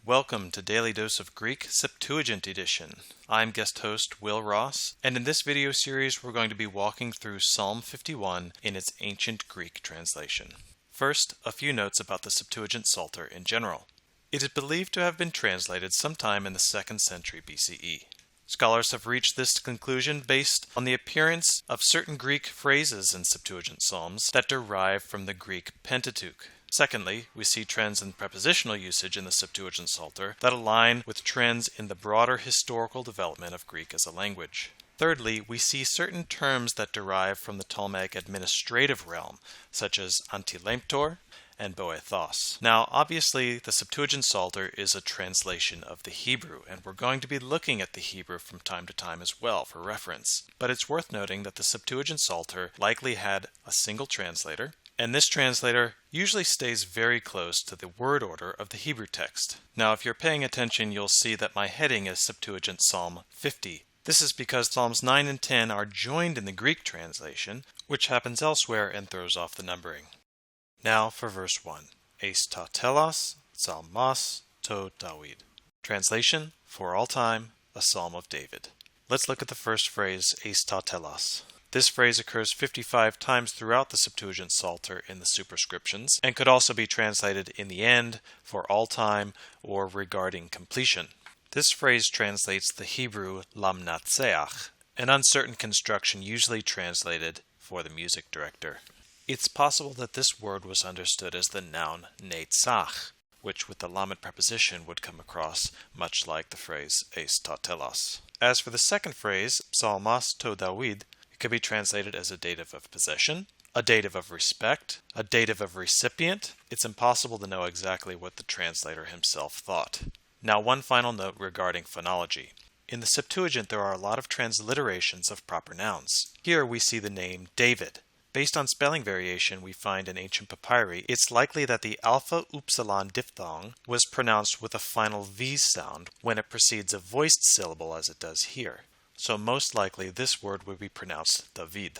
Welcome to Daily Dose of Greek Septuagint Edition. I'm guest host Will Ross, and in this video series we're going to be walking through Psalm 51 in its ancient Greek translation. First, a few notes about the Septuagint Psalter in general. It is believed to have been translated sometime in the 2nd century BCE. Scholars have reached this conclusion based on the appearance of certain Greek phrases in Septuagint Psalms that derive from the Greek Pentateuch. Secondly, we see trends in prepositional usage in the Septuagint Psalter that align with trends in the broader historical development of Greek as a language. Thirdly, we see certain terms that derive from the Ptolemaic administrative realm, such as antileptor and boethos. Now, obviously, the Septuagint Psalter is a translation of the Hebrew, and we're going to be looking at the Hebrew from time to time as well for reference. But it's worth noting that the Septuagint Psalter likely had a single translator, and this translator usually stays very close to the word order of the Hebrew text. Now, if you're paying attention, you'll see that my heading is Septuagint Psalm 50. This is because Psalms 9 and 10 are joined in the Greek translation, which happens elsewhere and throws off the numbering. Now for verse 1. Eis ta telos, psalmos to David. Translation, for all time, a psalm of David. Let's look at the first phrase, eis ta telos. This phrase occurs 55 times throughout the Septuagint Psalter in the superscriptions, and could also be translated in the end, for all time, or regarding completion. This phrase translates the Hebrew lamnatseach, an uncertain construction usually translated for the music director. It's possible that this word was understood as the noun neitzach, which with the lamed preposition would come across much like the phrase eis ta telos. As for the second phrase, psalmos to David, it could be translated as a dative of possession, a dative of respect, a dative of recipient. It's impossible to know exactly what the translator himself thought. Now, one final note regarding phonology. In the Septuagint, there are a lot of transliterations of proper nouns. Here we see the name David. Based on spelling variation we find in ancient papyri, it's likely that the alpha upsilon diphthong was pronounced with a final V sound when it precedes a voiced syllable as it does here. So most likely this word would be pronounced David.